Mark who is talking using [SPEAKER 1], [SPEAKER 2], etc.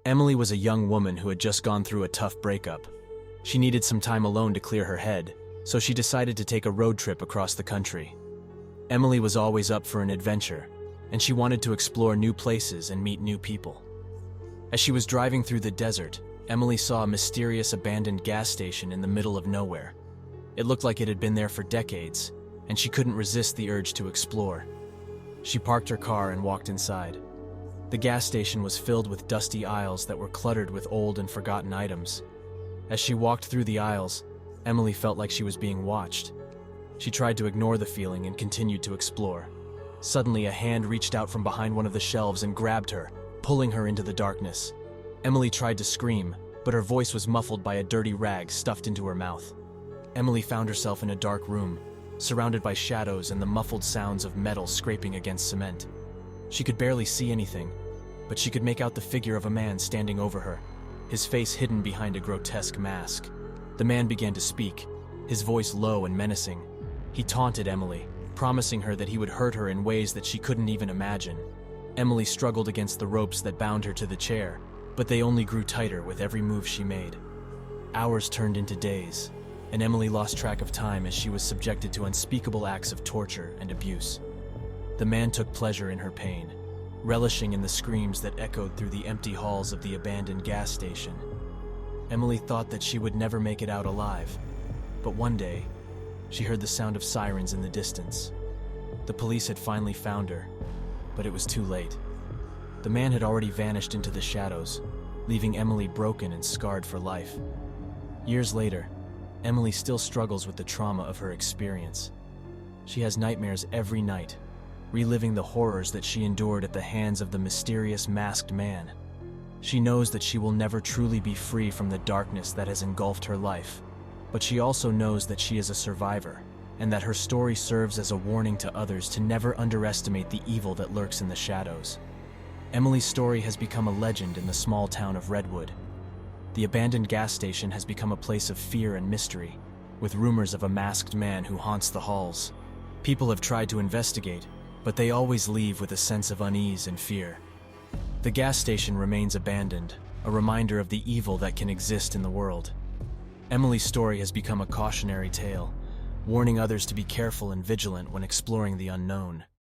[SPEAKER 1] Emily was a young woman who had just gone through a tough breakup. She needed some time alone to clear her head, so she decided to take a road trip across the country. Emily was always up for an adventure, and she wanted to explore new places and meet new people. As she was driving through the desert, Emily saw a mysterious abandoned gas station in the middle of nowhere. It looked like it had been there for decades, and she couldn't resist the urge to explore. She parked her car and walked inside. The gas station was filled with dusty aisles that were cluttered with old and forgotten items. As she walked through the aisles, Emily felt like she was being watched. She tried to ignore the feeling and continued to explore. Suddenly, a hand reached out from behind one of the shelves and grabbed her, pulling her into the darkness. Emily tried to scream, but her voice was muffled by a dirty rag stuffed into her mouth. Emily found herself in a dark room, surrounded by shadows and the muffled sounds of metal scraping against cement. She could barely see anything, but she could make out the figure of a man standing over her, his face hidden behind a grotesque mask. The man began to speak, his voice low and menacing. He taunted Emily, promising her that he would hurt her in ways that she couldn't even imagine. Emily struggled against the ropes that bound her to the chair, but they only grew tighter with every move she made. Hours turned into days, and Emily lost track of time as she was subjected to unspeakable acts of torture and abuse. The man took pleasure in her pain, relishing in the screams that echoed through the empty halls of the abandoned gas station. Emily thought that she would never make it out alive, but one day, she heard the sound of sirens in the distance. The police had finally found her, but it was too late. The man had already vanished into the shadows, leaving Emily broken and scarred for life. Years later, Emily still struggles with the trauma of her experience. She has nightmares every night, reliving the horrors that she endured at the hands of the mysterious masked man. She knows that she will never truly be free from the darkness that has engulfed her life, but she also knows that she is a survivor, and that her story serves as a warning to others to never underestimate the evil that lurks in the shadows. Emily's story has become a legend in the small town of Redwood. The abandoned gas station has become a place of fear and mystery, with rumors of a masked man who haunts the halls. People have tried to investigate, but they always leave with a sense of unease and fear. The gas station remains abandoned, a reminder of the evil that can exist in the world. Emily's story has become a cautionary tale, warning others to be careful and vigilant when exploring the unknown.